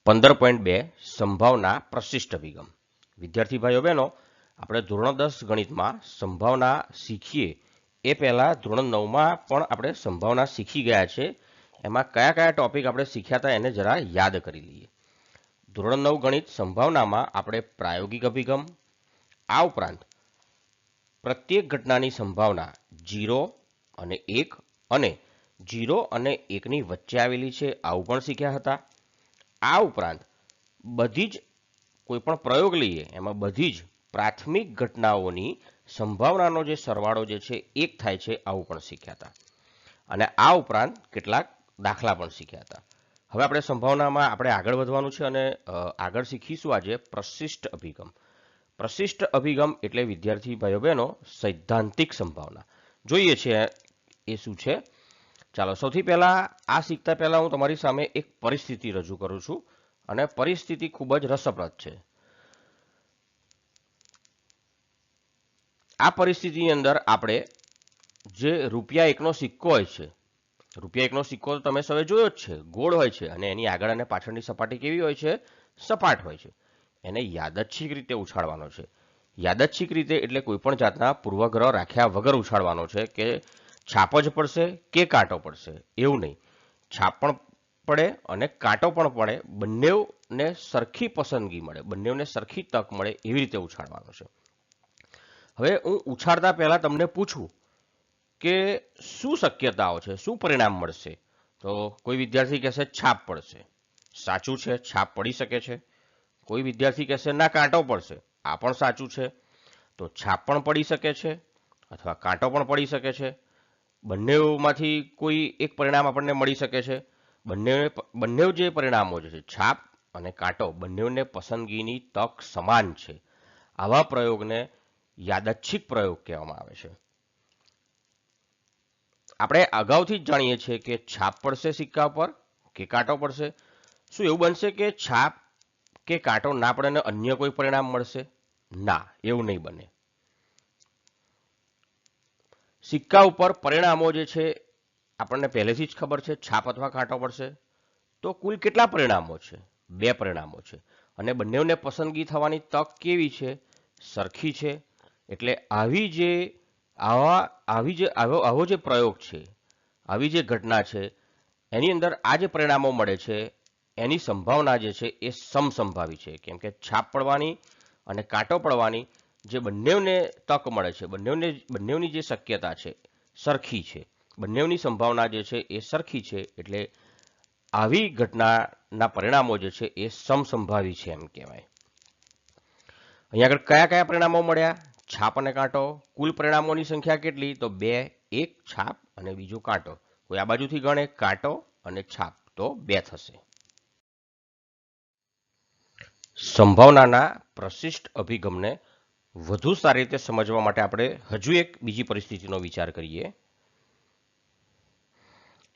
15.2 સંભાવના પ્રશિષ્ટ અભિગમ. વિદ્યાર્થી ભાઈઓ બહેનો, આપણે ધોરણ 10 ગણિતમાં સંભાવના શીખીએ એ પહેલાં ધોરણ 9માં પણ આપણે સંભાવના શીખી ગયા છે. એમાં કયા કયા ટોપિક આપણે શીખ્યા હતા એને જરા યાદ કરી લઈએ. ધોરણ 9 ગણિત સંભાવનામાં આપણે પ્રાયોગિક અભિગમ, આ ઉપરાંત પ્રત્યેક ઘટનાની સંભાવના 0 અને 1 અને 0 અને 1ની વચ્ચે આવેલી છે આવું પણ શીખ્યા હતા. આ ઉપરાંત બધી જ કોઈ પણ પ્રયોગ લઈએ એમાં બધી જ પ્રાથમિક ઘટનાઓની સંભાવનાનો જે સરવાળો જે છે 1 થાય છે આવું પણ શીખ્યા હતા. અને આ ઉપરાંત કેટલાક દાખલા પણ શીખ્યા હતા. હવે આપણે સંભાવનામાં આપણે આગળ વધવાનું છે અને આગળ શીખીશું આજે પ્રશિષ્ટ અભિગમ. પ્રશિષ્ટ અભિગમ એટલે વિદ્યાર્થી ભાઈઓ બહેનો સૈદ્ધાંતિક સંભાવના. જોઈએ છે એ શું છે. ચાલો, સૌથી પહેલાં આ શીખતા પહેલાં હું તમારી સામે એક પરિસ્થિતિ રજૂ કરું છું અને પરિસ્થિતિ ખૂબ જ રસપ્રદ છે. આ પરિસ્થિતિની અંદર આપણે જે રૂપિયા 1નો સિક્કો હોય છે, રૂપિયા 1નો સિક્કો તો તમે સૌએ જોયો જ છે, ગોળ હોય છે અને એની આગળ અને પાછળની સપાટી કેવી હોય છે? સપાટ હોય છે. એને યાદચ્છિક રીતે ઉછાળવાનો છે. યાદચ્છિક રીતે એટલે કોઈ પણ જાતના પૂર્વગ્રહ રાખ્યા વગર ઉછાળવાનો છે કે છાપ જ પડશે કે કાંટો પડશે એવું નહીં. છાપ પણ પડે અને કાંટો પણ પડે, બંનેને સરખી પસંદગી મળે, બંનેને સરખી તક મળે એવી રીતે ઉછાળવાનો છે. હવે હું ઉછાળતા પહેલાં તમને પૂછું કે શું શક્યતાઓ છે, શું પરિણામ મળશે? તો કોઈ વિદ્યાર્થી કહેશે છાપ પડશે. સાચું છે, છાપ પડી શકે છે. કોઈ વિદ્યાર્થી કહેશે ના, કાંટો પડશે. આ પણ સાચું છે. તો છાપ પણ પડી શકે છે અથવા કાંટો પણ પડી શકે છે. બંનેમાંથી કોઈ એક પરિણામ આપણને મળી શકે છે. બંને જે પરિણામો છે, છાપ અને કાંટો, બંનેને પસંદગીની તક સમાન છે. આવા પ્રયોગને યાદચ્છિક પ્રયોગ કહેવામાં આવે છે. આપણે અગાઉથી જ જાણીએ છીએ કે છાપ પડશે સિક્કા પર કે કાંટો પડશે. શું એવું બનશે કે છાપ કે કાંટો ના પડે ને અન્ય કોઈ પરિણામ મળશે? ના, એવું નહીં બને. સિક્કા ઉપર પરિણામો જે છે આપણને પહેલેથી જ ખબર છે, છાપ અથવા કાંટો પડશે. તો કુલ કેટલા પરિણામો છે? 2 પરિણામો છે. અને બંનેને પસંદગી થવાની તક કેવી છે? સરખી છે. એટલે આવો જે પ્રયોગ છે, આવી જે ઘટના છે, એની અંદર આ જે પરિણામો મળે છે એની સંભાવના જે છે એ સમસંભાવી છે. કેમ કે છાપ પડવાની અને કાંટો પડવાની જે બંનેને તક મળે છે, બંનેની જે શક્યતા છે સરખી છે, બંનેની સંભાવના જે છે એ સરખી છે. એટલે આવી ઘટનાના પરિણામો જે છે એ સમસંભાવી છે એમ કહેવાય. અહીંયા આગળ કયા કયા પરિણામો મળ્યા? છાપ અને કાંટો. કુલ પરિણામોની સંખ્યા કેટલી? તો 2. એક છાપ અને બીજું કાંટો. કોઈ આ બાજુથી ગણે કાંટો અને છાપ તો 2 થશે. સંભાવનાના પ્રશિષ્ટ અભિગમને વધુ સારી રીતે સમજવા માટે આપણે હજુ એક બીજી પરિસ્થિતિનો વિચાર કરીએ.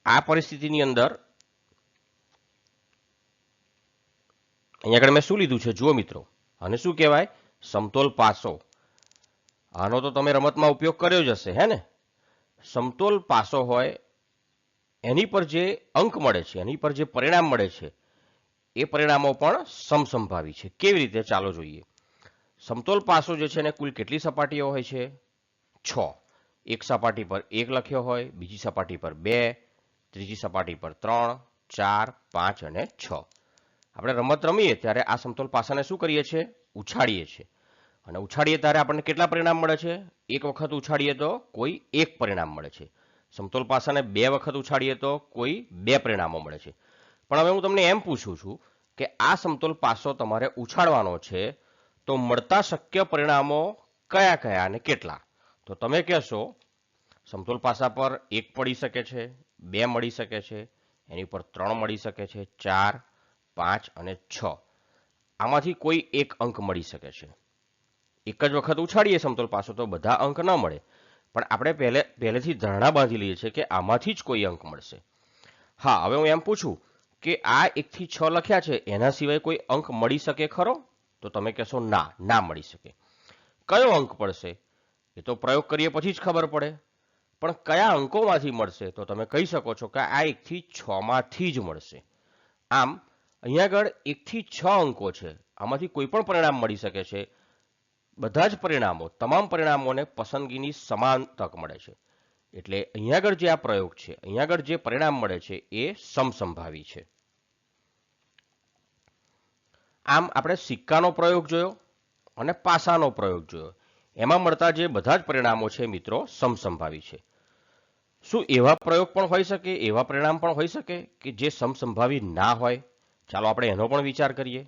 આ પરિસ્થિતિની અંદર અહીંયા આગળ મેં શું લીધું છે જુઓ મિત્રો, અને શું કહેવાય? સમતોલ પાસો. આનો તો તમે રમતમાં ઉપયોગ કર્યો જ હશે, હે ને? સમતોલ પાસો હોય એની પર જે અંક મળે છે, એની પર જે પરિણામ મળે છે એ પરિણામો પણ સમસંભાવી છે. કેવી રીતે? ચાલો જોઈએ. સમતોલ પાસો જે છે એને કુલ કેટલી સપાટીઓ હોય છે? 6. એક સપાટી પર 1 લખ્યો હોય, બીજી સપાટી પર 2, ત્રીજી સપાટી પર 3, 4, 5 અને 6. આપણે રમત રમીએ ત્યારે આ સમતોલ પાસાને શું કરીએ છીએ? ઉછાળીએ છીએ. અને ઉછાળીએ ત્યારે આપણને કેટલા પરિણામ મળે છે? એક વખત ઉછાળીએ તો કોઈ 1 પરિણામ મળે છે. સમતોલ પાસાને 2 વખત ઉછાળીએ તો કોઈ 2 પરિણામો મળે છે. પણ હવે હું તમને એમ પૂછું છું કે આ સમતોલ પાસો તમારે ઉછાળવાનો છે તો મળતા શક્ય પરિણામો કયા કયા અને કેટલા? તો તમે કહેશો સમતોલ પાસા પર 1 પડી શકે છે, 2 મળી શકે છે, એની પર 3 મળી શકે છે, 4, 5 અને 6. આમાંથી કોઈ એક અંક મળી શકે છે. એક જ વખત ઉછાળીએ સમતોલ પાસો તો બધા અંક ન મળે, પણ આપણે પહેલેથી ધારણા બાંધી લઈએ છીએ કે આમાંથી જ કોઈ અંક મળશે. હા, હવે હું એમ પૂછું કે આ 1 થી 6 લખ્યા છે એના સિવાય કોઈ અંક મળી શકે ખરો? તો તમે કહેશો ના, ના મળી શકે. કયો અંક પડશે? એ તો પ્રયોગ કરીએ પછી જ ખબર પડે. પણ કયા અંકોમાંથી મળશે? તો તમે કહી શકો છો કે આ 1 થી 6 માંથી જ મળશે. આમ અહીંયા આગળ 1 થી 6 અંકો છે, આમાંથી કોઈ પણ પરિણામ મળી શકે છે. બધા જ પરિણામો, તમામ પરિણામોને પસંદગીની સમાન તક મળે છે. એટલે અહીંયા આગળ જે આ પ્રયોગ છે, અહીંયા આગળ જે પરિણામ મળે છે એ સમસંભાવી છે. આમ આપણે સિક્કાનો પ્રયોગ જોયો અને પાસાનો પ્રયોગ જોયો. એમાં મળતા જે બધા જ પરિણામો છે મિત્રો સમસંભાવી છે. શું એવા પ્રયોગ પણ હોઈ શકે, એવા પરિણામ પણ હોઈ શકે કે જે સમસંભાવી ના હોય? ચાલો આપણે એનો પણ વિચાર કરીએ.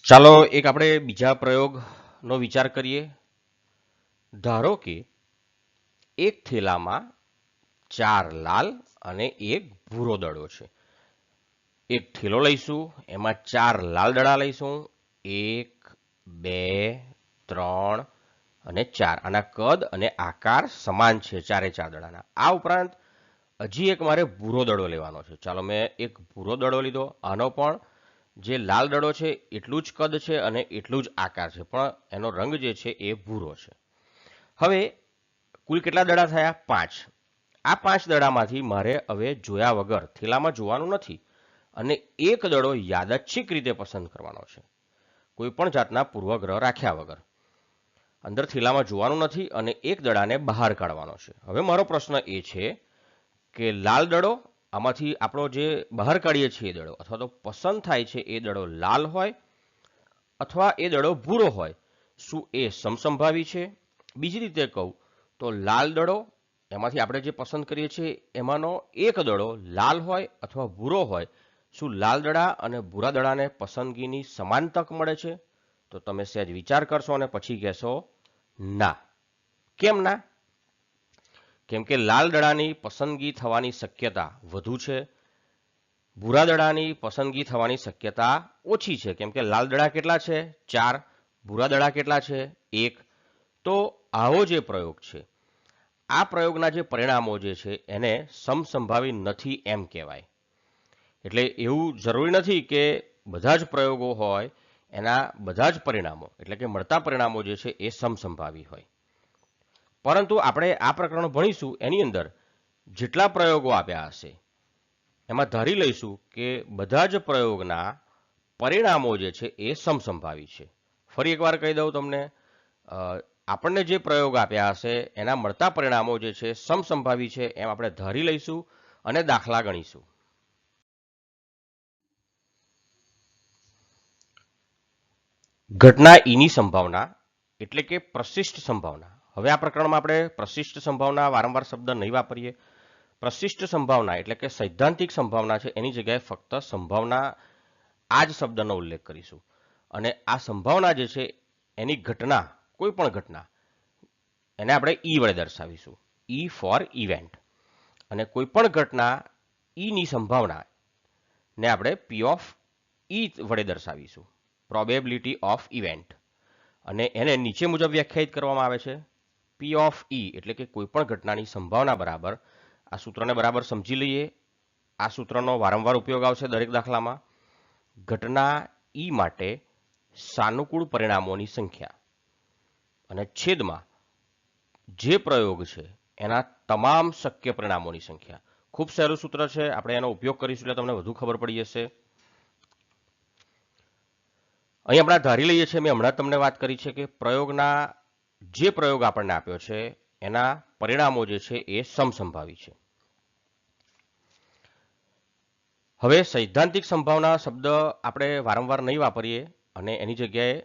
ચાલો એક આપણે બીજા પ્રયોગનો વિચાર કરીએ. ધારો કે એક થેલામાં 4 લાલ અને 1 ભૂરો દડો છે. એક થેલો લઈશું, એમાં 4 લાલ દડા લઈશું, 1, 2, 3 અને 4. આના કદ અને આકાર સમાન છે ચારે ચાર દડાના. આ ઉપરાંત હજી એક મારે ભૂરો દડો લેવાનો છે. ચાલો મેં એક ભૂરો દડો લીધો. આનો પણ જે લાલ દડો છે એટલું જ કદ છે અને એટલું જ આકાર છે, પણ એનો રંગ જે છે એ ભૂરો છે. હવે કુલ કેટલા દડા થયા? 5. આ 5 દડામાંથી મારે હવે જોયા વગર, થેલામાં જોવાનું નથી, અને એક દડો યાદચ્છિક રીતે પસંદ કરવાનો છે, કોઈ પણ જાતના પૂર્વગ્રહ રાખ્યા વગર. અંદર થેલામાં જોવાનું નથી અને એક દડાને બહાર કાઢવાનો છે. હવે મારો પ્રશ્ન એ છે કે લાલ દડો, આમાંથી આપણો જે બહાર કાઢીએ છીએ દડો અથવા તો પસંદ થાય છે એ દડો લાલ હોય અથવા એ દડો ભૂરો હોય, શું એ સમસંભાવી છે? બીજી રીતે કહું તો લાલ દડો, એમાંથી આપણે જે પસંદ કરીએ છીએ એમાંનો એક દડો લાલ હોય અથવા ભૂરો હોય, શું લાલ દડા અને ભૂરા દડાને પસંદગીની સમાન તક મળે છે? તો તમે સહેજ વિચાર કરશો અને પછી કહેશો ના. કેમ ના? કેમ કે લાલ દડાની પસંદગી થવાની શક્યતા વધુ છે, ભૂરા દડાની પસંદગી થવાની શક્યતા ઓછી છે. કેમ કે લાલ દડા કેટલા છે? 4. ભૂરા દડા કેટલા છે? 1. તો આવો જે પ્રયોગ છે, આ પ્રયોગના જે પરિણામો જે છે એને સમસંભાવી નથી એમ કહેવાય. એટલે એવું જરૂરી નથી કે બધા જ પ્રયોગો હોય એના બધા જ પરિણામો, એટલે કે મળતા પરિણામો જે છે એ સમસંભાવી હોય. પરંતુ આપણે આ પ્રકરણ ભણીશું એની અંદર જેટલા પ્રયોગો આપ્યા હશે એમાં ધારી લઈશું કે બધા જ પ્રયોગના પરિણામો જે છે એ સમસંભાવી છે. ફરી એકવાર કહી દઉં તમને, આપણને જે પ્રયોગ આપ્યા હશે એના મળતા પરિણામો જે છે સમસંભાવી છે એમ આપણે ધારી લઈશું અને દાખલા ગણીશું. ઘટના ઈની સંભાવના એટલે કે પ્રશિષ્ટ સંભાવના. હવે આ પ્રકરણમાં આપણે પ્રશિષ્ટ સંભાવના વારંવાર શબ્દ નહીં વાપરીએ. પ્રશિષ્ટ સંભાવના એટલે કે સૈદ્ધાંતિક સંભાવના છે, એની જગ્યાએ ફક્ત સંભાવના આ જ શબ્દનો ઉલ્લેખ કરીશું. અને આ સંભાવના જે છે એની ઘટના, કોઈ પણ ઘટના, એને આપણે ઈ વડે દર્શાવીશું. E for event. અને કોઈ પણ ઘટના ઈની સંભાવના ને આપણે પી ઓફ ઈ વડે દર્શાવીશું, પ્રોબેબિલિટી ઓફ ઇવેન્ટ. અને એને નીચે મુજબ વ્યાખ્યાયિત કરવામાં આવે છે. પી ઓફ ઈ એટલે કે કોઈ પણ ઘટનાની સંભાવના બરાબર, આ સૂત્રને બરાબર સમજી લઈએ. આ સૂત્રનો વારંવાર ઉપયોગ આવશે દરેક દાખલામાં. ઘટના ઈ માટે સાનુકૂળ પરિણામોની સંખ્યા અને છેદમાં જે પ્રયોગ છે એના તમામ શક્ય પરિણામોની સંખ્યા. ખૂબ સહેલું સૂત્ર છે, આપણે એનો ઉપયોગ કરીશું એટલે તમને વધુ ખબર પડી જશે. અહીં આપણે ધારી લઈએ છીએ, મેં હમણાં તમને વાત કરી છે કે પ્રયોગના જે પ્રયોગ આપણને આપ્યો છે એના પરિણામો જે છે એ સમસંભાવી છે. હવે સૈદ્ધાંતિક સંભાવના શબ્દ આપણે વારંવાર નહીં વાપરીએ અને એની જગ્યાએ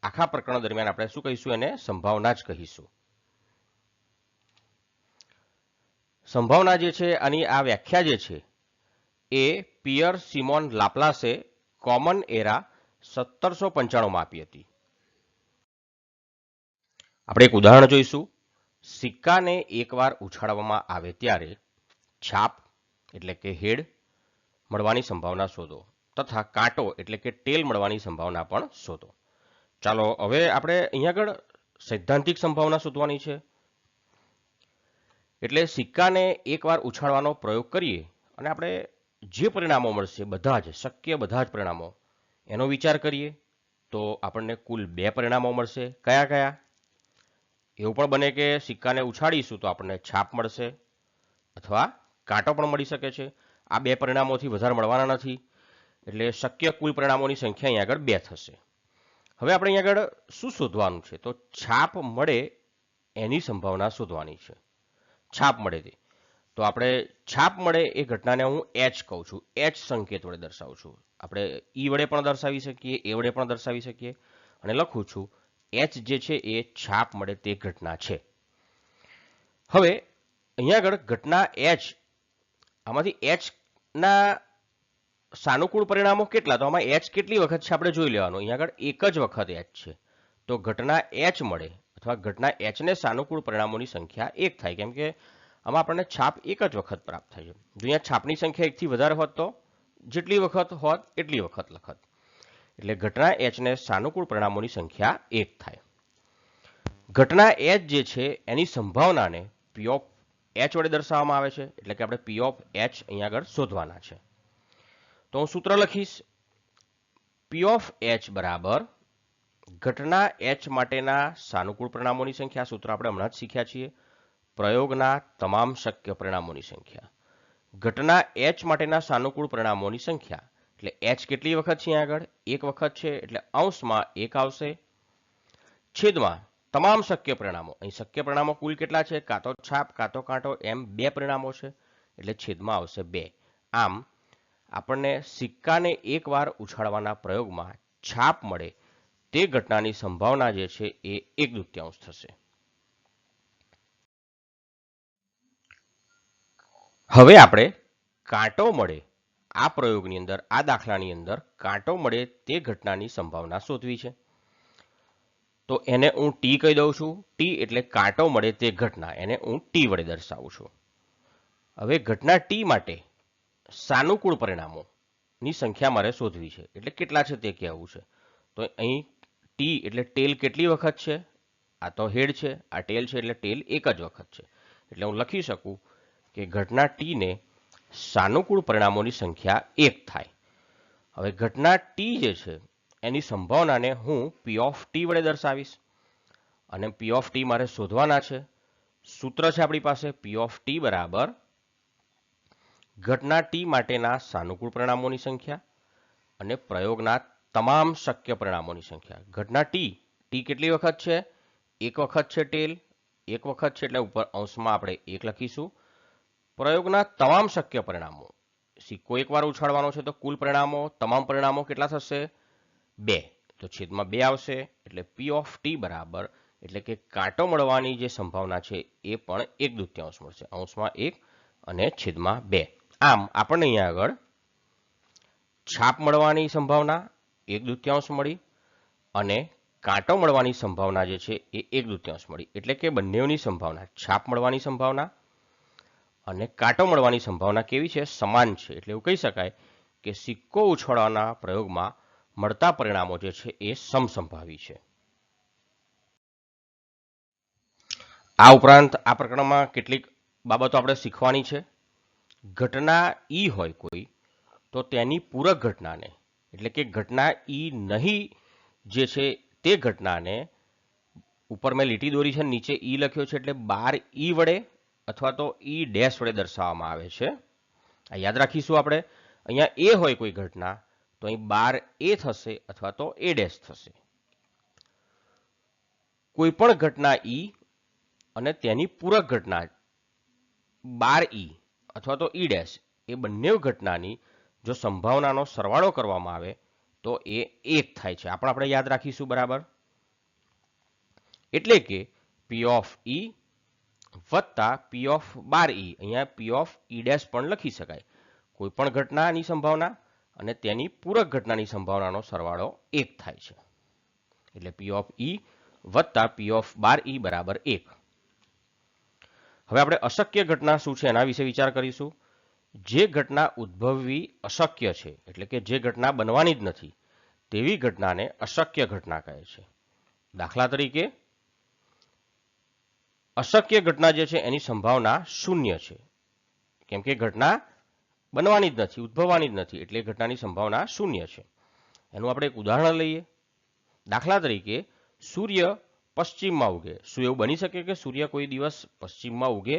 આખા પ્રકરણ દરમિયાન આપણે શું કહીશું? એને સંભાવના જ કહીશું. સંભાવના જે છે આની આ વ્યાખ્યા જે છે એ પિયર સિમોન લાપ્લાસે કોમન એરા 1795માં આપી હતી. આપણે એક ઉદાહરણ જોઈશું. સિક્કાને એકવાર ઉછાળવામાં આવે ત્યારે છાપ એટલે કે હેડ મળવાની સંભાવના શોધો તથા કાંટો એટલે કે ટેલ મળવાની સંભાવના પણ શોધો. ચાલો હવે આપણે અહીંયા આગળ સૈદ્ધાંતિક સંભાવના શોધવાની છે. એટલે સિક્કાને એકવાર ઉછાળવાનો પ્રયોગ કરીએ અને આપણે જે પરિણામો મળશે બધા જ શક્ય બધા જ પરિણામો એનો વિચાર કરીએ તો આપણને કુલ 2 પરિણામો મળશે. કયા કયા? એવું પણ બને કે સિક્કાને ઉછાળીશું તો આપણને છાપ મળશે અથવા કાંટો પણ મળી શકે છે. આ બે પરિણામોથી વધારે મળવાના નથી, એટલે શક્ય કુલ પરિણામોની સંખ્યા અહીંયા આગળ 2 થશે. હવે આપણે અહીંયા આગળ શું શોધવાનું છે? તો છાપ મળે એની સંભાવના શોધવાની છે. છાપ મળે તે. તો આપણે છાપ મળે એ ઘટનાને હું એચ કહું છું, એચ સંકેત વડે દર્શાવું છું. આપણે ઈ વડે પણ દર્શાવી શકીએ, એ વડે પણ દર્શાવી શકીએ, અને લખું છું એચ જે છે એ છાપ મળે તે ઘટના છે. હવે અહીંયા આગળ ઘટના એચ, આમાંથી એચ ના સાનુકૂળ પરિણામો કેટલા? તો આમાં એચ કેટલી વખત છે આપણે જોઈ લેવાનું. અહીંયા આગળ એક જ વખત એચ છે, તો ઘટના એચ મળે અથવા ઘટના એચને સાનુકૂળ પરિણામોની સંખ્યા 1 થાય, કેમ કે આમાં આપણને છાપ એક જ વખત પ્રાપ્ત થાય છે. જો અહીંયા છાપની સંખ્યા 1 થી વધારે હોત તો જેટલી વખત હોત એટલી વખત લખત. એટલે ઘટના એચને સાનુકૂળ પરિણામોની સંખ્યા 1 થાય. ઘટના એચ જે છે એની સંભાવનાને પી ઓફ એચ વડે દર્શાવવામાં આવે છે, એટલે કે આપણે પી ઓફ એચ અહીંયા આગળ શોધવાના છે. તો હું સૂત્ર લખીશ, પી ઓફ એચ બરાબર ઘટના એચ માટેના સાનુકૂળ પરિણામોની સંખ્યા, સૂત્ર આપણે હમણાં જ શીખ્યા છીએ, પ્રયોગના તમામ શક્ય પરિણામોની સંખ્યા. ઘટના એચ માટેના સાનુકૂળ પરિણામોની સંખ્યા એટલે એચ કેટલી વખત છે? અહીંયા આગળ એક વખત છે, એટલે અંશમાં 1 આવશે, છેદમાં તમામ શક્ય પરિણામો. અહીં શક્ય પરિણામો કુલ કેટલા છે? કાં તો છાપ કાં તો કાંટો, એમ 2 પરિણામો છે, એટલે છેદમાં આવશે 2. આમ આપણને સિક્કાને એકવાર ઉછાળવાના પ્રયોગમાં છાપ મળે તે ઘટનાની સંભાવના જે છે એ 1/2 થશે. હવે આપણે કાંટો મળે, આ પ્રયોગની અંદર, આ દાખલાની અંદર કાંટો મળે તે ઘટનાની સંભાવના શોધવી છે. તો એને હું ટી કહી દઉં છું. ટી એટલે કાંટો મળે તે ઘટના, એને હું ટી વડે દર્શાવું છું. હવે ઘટના ટી માટે સાનુકૂળ પરિણામોની સંખ્યા મારે શોધવી છે, એટલે કેટલા છે તે કહેવું છે. તો અહીં ટી એટલે ટેલ કેટલી વખત છે? આ તો હેડ છે, આ ટેલ છે, એટલે ટેલ એક જ વખત છે. એટલે હું લખી શકું કે ઘટના ટીને સાનુકૂળ પરિણામોની સંખ્યા 1 થાય. હવે ઘટના ટી જે છે એની સંભાવનાને હું પી ઓફ ટી વડે દર્શાવીશ, અને પી ઓફ ટી મારે શોધવાના છે. સૂત્ર છે આપણી પાસે, પી ઓફ ટી બરાબર ઘટના ટી માટેના સાનુકૂળ પરિણામોની સંખ્યા અને પ્રયોગના તમામ શક્ય પરિણામોની સંખ્યા. ઘટના ટી કેટલી વખત છે? એક વખત છે ટેલ, એક વખત છે, એટલે ઉપર અંશમાં આપણે 1 લખીશું. પ્રયોગના તમામ શક્ય પરિણામો, સિક્કો એકવાર ઉછાળવાનો છે તો કુલ પરિણામો, તમામ પરિણામો કેટલા થશે? 2, તો છેદમાં 2 આવશે. એટલે પી ઓફ ટી બરાબર, એટલે કે કાંટો મળવાની જે સંભાવના છે એ પણ 1/2 મળશે, અંશમાં 1 અને છેદમાં 2. આમ આપણને અહીંયા આગળ છાપ મળવાની સંભાવના 1/2 મળી અને કાંટો મળવાની સંભાવના જે છે એ 1/2 મળી. એટલે કે બંનેની સંભાવના, છાપ મળવાની સંભાવના અને કાંટો મળવાની સંભાવના કેવી છે? સમાન છે. એટલે એવું કહી શકાય કે સિક્કો ઉછાળવાના પ્રયોગમાં મળતા પરિણામો જે છે એ સમસંભાવી છે. આ ઉપરાંત આ પ્રકરણમાં કેટલીક બાબતો આપણે શીખવાની છે. ઘટના ઈ હોય કોઈ, તો તેની પૂરક ઘટનાને, એટલે કે ઘટના ઈ નહીં જે છે તે ઘટનાને, ઉપર મેં લીટી દોરી છે, નીચે ઈ લખ્યો છે, એટલે 12 ઈ વડે અથવા તો ઈ ડેશ વડે દર્શાવવામાં આવે છે. આ યાદ રાખીશું આપણે. અહીંયા એ હોય કોઈ ઘટના, તો અહીં 12 એ થશે અથવા તો એ ડેશ થશે. કોઈ પણ ઘટના ઈ અને તેની પૂરક ઘટના 12 ઈ અથવા તો ઈ ડેશ, એ બંને ઘટનાની જો સંભાવનાનો સરવાળો કરવામાં આવે તો એ 1 થાય છે. આપણે યાદ રાખીશું, બરાબર. એટલે કે પી ઓફ ઈ વત્તા પી ઓફ 12 ઈ, અહીંયા પી ઓફ ઈ ડેશ પણ લખી શકાય. કોઈ પણ ઘટનાની સંભાવના અને તેની પૂરક ઘટનાની સંભાવનાનો સરવાળો 1 થાય છે. એટલે પી ઓફ ઈ વત્તા પી ઓફ 12 ઈ બરાબર 1. હવે આપણે અશક્ય ઘટના શું છે એના વિશે વિચાર કરીશું. જે ઘટના ઉદ્ભવવી અશક્ય છે, એટલે કે જે ઘટના બનવાની જ નથી, તેવી ઘટનાને અશક્ય ઘટના કહે છે. દાખલા તરીકે અશક્ય ઘટના જે છે એની સંભાવના 0 છે, કેમ કે ઘટના બનવાની જ નથી, ઉદ્ભવવાની જ નથી, એટલે ઘટનાની સંભાવના 0 છે. એનું આપણે એક ઉદાહરણ લઈએ. દાખલા તરીકે સૂર્ય પશ્ચિમમાં ઉગે. શું એવું બની શકે કે સૂર્ય કોઈ દિવસ પશ્ચિમમાં ઉગે?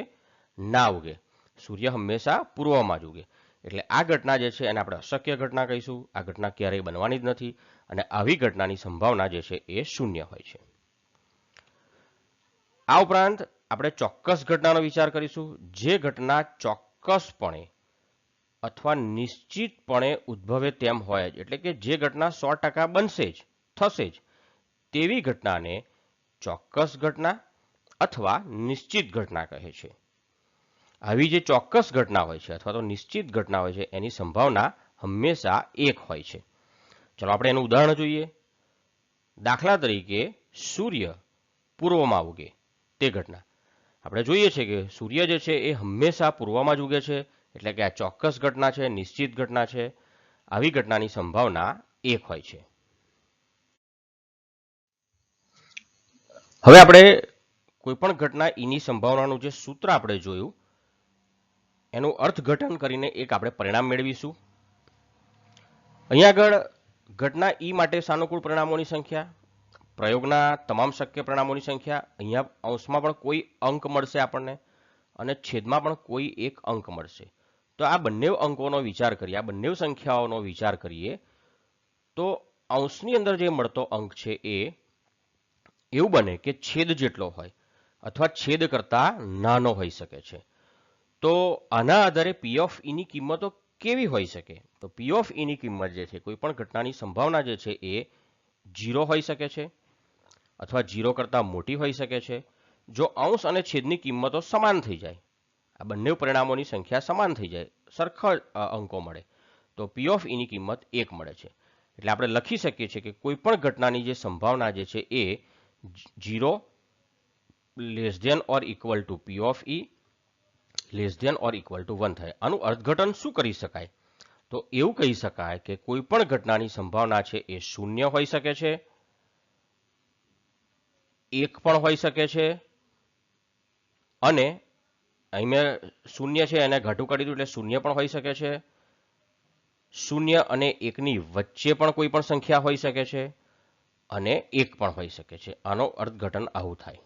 ના ઉગે. સૂર્ય હંમેશા પૂર્વમાં જ ઉગે. એટલે આ ઘટના જે છે એને આપણે અશક્ય ઘટના કહીશું. આ ઘટના ક્યારેય બનવાની જ નથી અને આવી ઘટનાની સંભાવના જે છે એ શૂન્ય હોય છે. આ ઉપરાંત આપણે ચોક્કસ ઘટનાનો વિચાર કરીશું, જે ઘટના ચોક્કસપણે અથવા નિશ્ચિતપણે ઉદ્ભવે તેમ હોય જ, એટલે કે જે ઘટના 100% બનશે જ, થશે જ, તેવી ઘટનાને ચોક્કસ ઘટના અથવા નિશ્ચિત ઘટના કહે છે. આવી જે ચોક્કસ ઘટના હોય છે અથવા તો નિશ્ચિત ઘટના હોય છે એની સંભાવના હંમેશા 1 હોય છે. ચલો આપણે એનું ઉદાહરણ જોઈએ. દાખલા તરીકે સૂર્ય પૂર્વમાં ઉગે તે ઘટના. આપણે જોઈએ છે કે સૂર્ય જે છે એ હંમેશા પૂર્વમાં જ ઉગે છે, એટલે કે આ ચોક્કસ ઘટના છે, નિશ્ચિત ઘટના છે. આવી ઘટનાની સંભાવના 1 હોય છે. હવે આપણે કોઈ પણ ઘટના ઈની સંભાવનાનું જે સૂત્ર આપણે જોયું એનું અર્થઘટન કરીને એક આપણે પરિણામ મેળવીશું. અહીંયા આગળ ઘટના ઈ માટે સાનુકૂળ પરિણામોની સંખ્યા, પ્રયોગના તમામ શક્ય પરિણામોની સંખ્યા, અહીંયા અંશમાં પણ કોઈ અંક મળશે આપણને અને છેદમાં પણ કોઈ એક અંક મળશે. તો આ બંને અંકોનો વિચાર કરીએ, આ બંને સંખ્યાઓનો વિચાર કરીએ તો અંશની અંદર જે મળતો અંક છે એ એવું બને કે છેદ જેટલો હોય અથવા છેદ કરતાં નાનો હોઈ શકે છે. તો આના આધારે પી ઓફ ઈની કિંમતો કેવી હોઈ શકે? તો પી ઓફ ઈની કિંમત જે છે કોઈ પણ ઘટનાની સંભાવના જે છે એ 0 હોઈ શકે છે અથવા 0 કરતાં મોટી હોઈ શકે છે જો અંશ અને છેદની કિંમતો સમાન થઈ જાય. આ બંને પરિણામોની સંખ્યા સમાન થઈ જાય, સરખા અંકો મળે, તો પી ઓફ ઈની કિંમત 1 મળે છે. એટલે આપણે લખી શકીએ છીએ કે કોઈ પણ ઘટનાની જે સંભાવના જે છે એ 0 less than or equal to P of E less than or equal to 1 થાય. આનું અર્થઘટન શું કરી શકાય? તો એવું કહી શકાય કે કોઈ પણ ઘટનાની સંભાવના છે એ 0 હોઈ શકે છે, 1 પણ હોઈ શકે છે અને અહીં મેં 0 છે એને ઘાટું કરી દીધું એટલે 0 પણ હોઈ શકે છે, 0 અને 1ની વચ્ચે પણ કોઈ પણ સંખ્યા હોઈ શકે છે અને 1 પણ હોઈ શકે છે. આનો અર્થઘટન આવું થાય.